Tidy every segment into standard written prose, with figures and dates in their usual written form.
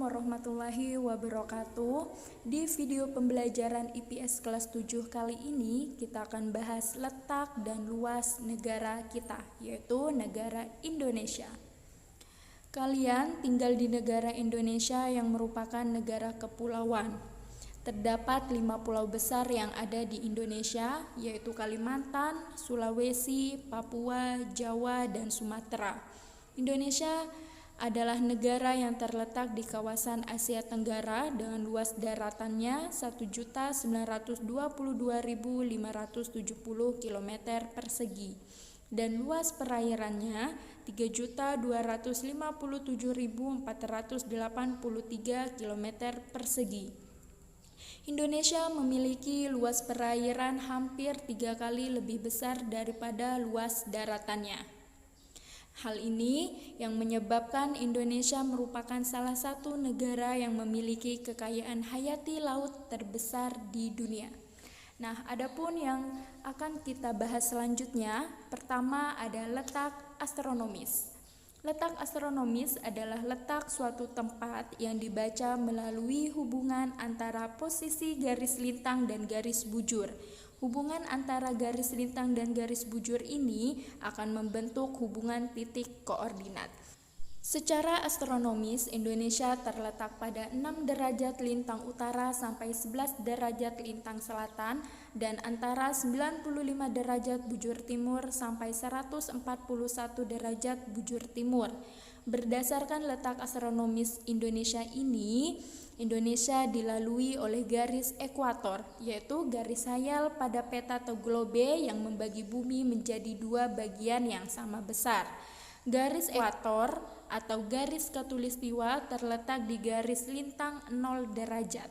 warahmatullahi wabarakatuh. Di video pembelajaran IPS kelas 7 kali ini kita akan bahas letak dan luas negara kita, yaitu negara Indonesia. Kalian tinggal di negara Indonesia yang merupakan negara kepulauan. Terdapat 5 pulau besar yang ada di Indonesia, yaitu Kalimantan, Sulawesi, Papua, Jawa, dan Sumatera. Indonesia adalah negara yang terletak di kawasan Asia Tenggara dengan luas daratannya 1.922.570 km persegi dan luas perairannya 3.257.483 km persegi. Indonesia memiliki luas perairan hampir 3 kali lebih besar daripada luas daratannya. Hal ini yang menyebabkan Indonesia merupakan salah satu negara yang memiliki kekayaan hayati laut terbesar di dunia. Nah, adapun yang akan kita bahas selanjutnya, pertama ada letak astronomis. Letak astronomis adalah letak suatu tempat yang dibaca melalui hubungan antara posisi garis lintang dan garis bujur. Hubungan antara garis lintang dan garis bujur ini akan membentuk hubungan titik koordinat. Secara astronomis, Indonesia terletak pada 6 derajat lintang utara sampai 11 derajat lintang selatan dan antara 95 derajat bujur timur sampai 141 derajat bujur timur. Berdasarkan letak astronomis Indonesia ini, Indonesia dilalui oleh garis ekuator, yaitu garis hayal pada peta atau globe yang membagi bumi menjadi 2 bagian yang sama besar. Garis ekuator atau garis khatulistiwa terletak di garis lintang 0 derajat.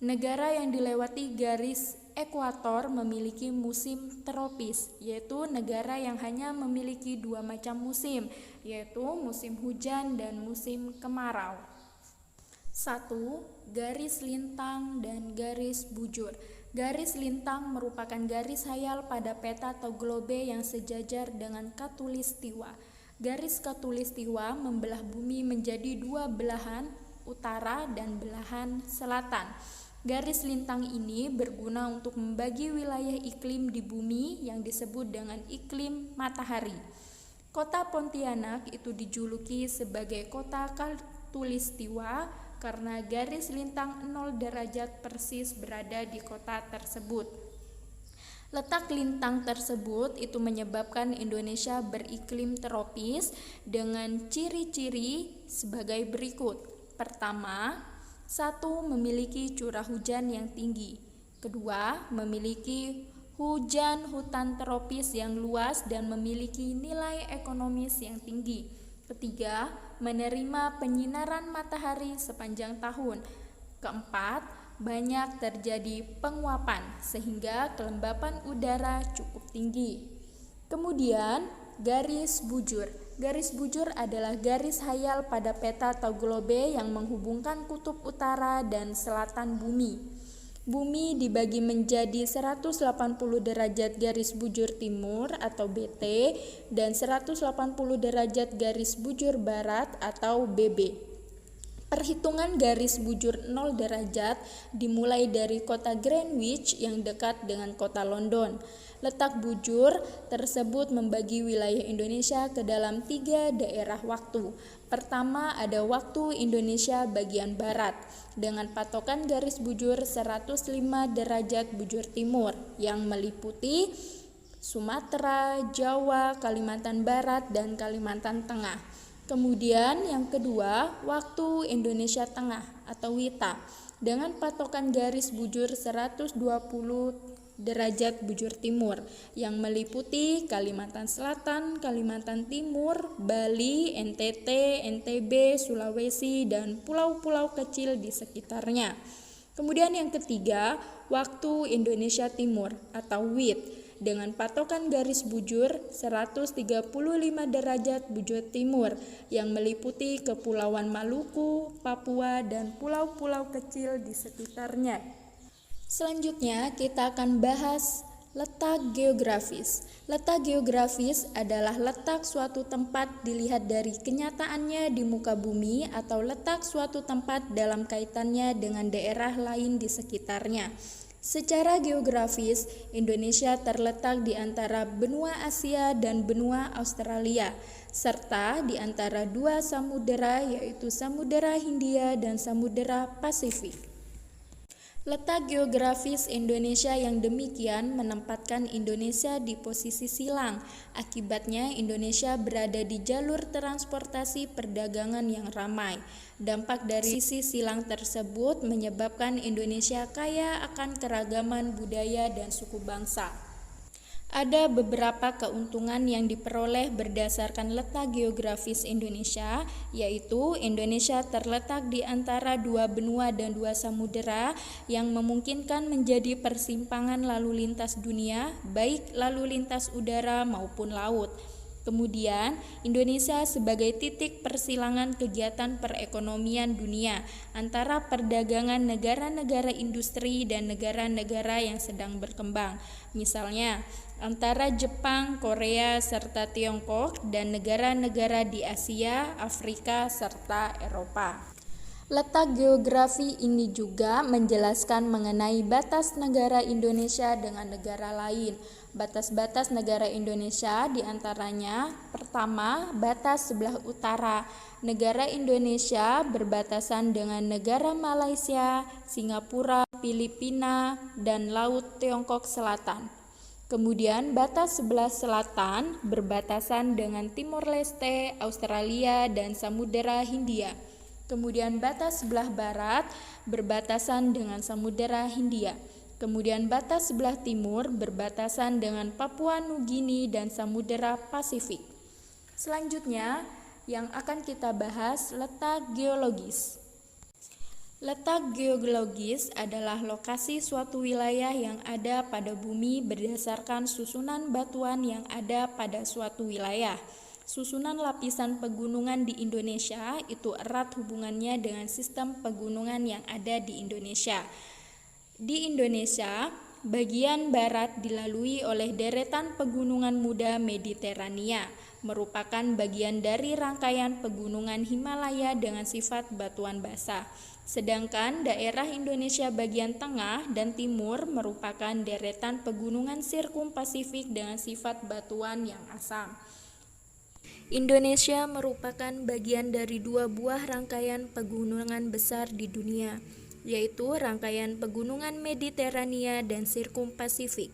Negara yang dilewati garis ekuator memiliki musim tropis, yaitu negara yang hanya memiliki 2 macam musim, yaitu musim hujan dan musim kemarau. 1. Garis lintang dan garis bujur. Garis lintang merupakan garis hayal pada peta atau globe yang sejajar dengan khatulistiwa. Garis khatulistiwa membelah bumi menjadi 2 belahan, utara dan belahan selatan. Garis lintang ini berguna untuk membagi wilayah iklim di bumi yang disebut dengan iklim matahari. Kota Pontianak itu dijuluki sebagai kota khatulistiwa karena garis lintang 0 derajat persis berada di kota tersebut. Letak lintang tersebut itu menyebabkan Indonesia beriklim tropis dengan ciri-ciri sebagai berikut. Pertama, 1. Memiliki curah hujan yang tinggi. Kedua, memiliki hujan hutan tropis yang luas dan memiliki nilai ekonomis yang tinggi. Ketiga, menerima penyinaran matahari sepanjang tahun. Keempat, banyak terjadi penguapan sehingga kelembapan udara cukup tinggi. Kemudian, garis bujur. Garis bujur adalah garis hayal pada peta atau globe yang menghubungkan kutub utara dan selatan bumi. Bumi dibagi menjadi 180 derajat garis bujur timur atau BT dan 180 derajat garis bujur barat atau BB. Perhitungan garis bujur 0 derajat dimulai dari kota Greenwich yang dekat dengan kota London. Letak bujur tersebut membagi wilayah Indonesia ke dalam 3 daerah waktu. Pertama ada waktu Indonesia bagian barat dengan patokan garis bujur 105 derajat bujur timur yang meliputi Sumatera, Jawa, Kalimantan Barat, dan Kalimantan Tengah. Kemudian yang kedua, waktu Indonesia Tengah atau WITA dengan patokan garis bujur 120 derajat bujur timur yang meliputi Kalimantan Selatan, Kalimantan Timur, Bali, NTT, NTB, Sulawesi, dan pulau-pulau kecil di sekitarnya. Kemudian yang ketiga, waktu Indonesia Timur atau WIT dengan patokan garis bujur 135 derajat bujur timur yang meliputi Kepulauan Maluku, Papua, dan pulau-pulau kecil di sekitarnya. Selanjutnya kita akan bahas Letak geografis. Letak geografis adalah letak suatu tempat dilihat dari kenyataannya di muka bumi atau letak suatu tempat dalam kaitannya dengan daerah lain di sekitarnya. Secara geografis, Indonesia terletak di antara benua Asia dan benua Australia, serta di antara dua samudera yaitu Samudera Hindia dan Samudera Pasifik. Letak geografis Indonesia yang demikian menempatkan Indonesia di posisi silang. Akibatnya Indonesia berada di jalur transportasi perdagangan yang ramai. Dampak dari sisi silang tersebut menyebabkan Indonesia kaya akan keragaman budaya dan suku bangsa. Ada beberapa keuntungan yang diperoleh berdasarkan letak geografis Indonesia, yaitu Indonesia terletak di antara dua benua dan dua samudera yang memungkinkan menjadi persimpangan lalu lintas dunia, baik lalu lintas udara maupun laut. Kemudian, Indonesia sebagai titik persilangan kegiatan perekonomian dunia antara perdagangan negara-negara industri dan negara-negara yang sedang berkembang. Misalnya, antara Jepang, Korea, serta Tiongkok dan negara-negara di Asia, Afrika, serta Eropa. Letak geografi ini juga menjelaskan mengenai batas negara Indonesia dengan negara lain. Batas-batas negara Indonesia diantaranya, pertama, batas sebelah utara. Negara Indonesia berbatasan dengan negara Malaysia, Singapura, Filipina, dan Laut Tiongkok Selatan. Kemudian batas sebelah selatan berbatasan dengan Timor Leste, Australia, dan Samudera Hindia. Kemudian batas sebelah barat berbatasan dengan Samudera Hindia. Kemudian batas sebelah timur berbatasan dengan Papua Nugini dan Samudera Pasifik. Selanjutnya yang akan kita bahas letak geologis. Letak geologis adalah lokasi suatu wilayah yang ada pada bumi berdasarkan susunan batuan yang ada pada suatu wilayah. Susunan lapisan pegunungan di Indonesia itu erat hubungannya dengan sistem pegunungan yang ada di Indonesia. Di Indonesia, bagian barat dilalui oleh deretan pegunungan muda Mediterania, merupakan bagian dari rangkaian pegunungan Himalaya dengan sifat batuan basah. Sedangkan daerah Indonesia bagian tengah dan timur merupakan deretan pegunungan Sirkum Pasifik dengan sifat batuan yang asam. Indonesia merupakan bagian dari dua buah rangkaian pegunungan besar di dunia, yaitu rangkaian pegunungan Mediterania dan Sirkum Pasifik.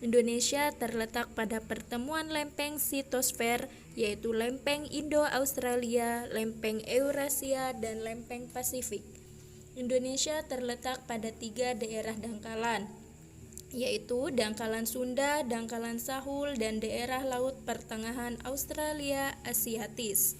Indonesia terletak pada pertemuan lempeng Litosfer, yaitu lempeng Indo-Australia, lempeng Eurasia, dan lempeng Pasifik. Indonesia terletak pada 3 daerah dangkalan, yaitu dangkalan Sunda, dangkalan Sahul, dan daerah laut pertengahan Australia Asiatis.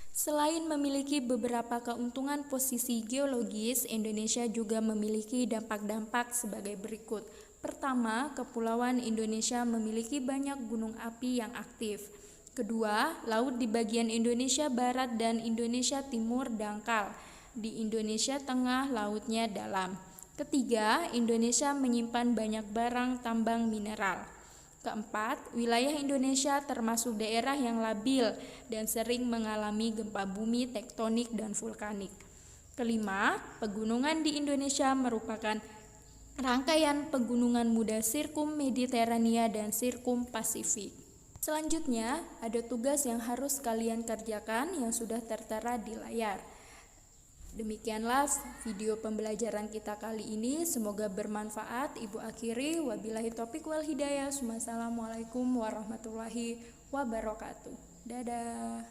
Selain memiliki beberapa keuntungan posisi geologis, Indonesia juga memiliki dampak-dampak sebagai berikut. Pertama, Kepulauan Indonesia memiliki banyak gunung api yang aktif. Kedua, laut di bagian Indonesia Barat dan Indonesia Timur dangkal. Di Indonesia Tengah lautnya dalam. Ketiga, Indonesia menyimpan banyak barang tambang mineral. Keempat, wilayah Indonesia termasuk daerah yang labil dan sering mengalami gempa bumi tektonik dan vulkanik. Kelima, pegunungan di Indonesia merupakan rangkaian pegunungan muda Sirkum Mediterania dan Sirkum Pasifik. Selanjutnya, ada tugas yang harus kalian kerjakan yang sudah tertera di layar. Demikianlah video pembelajaran kita kali ini, semoga bermanfaat. Ibu akhiri, wabillahi taufiq wal hidayah. Wassalamualaikum warahmatullahi wabarakatuh. Dadah.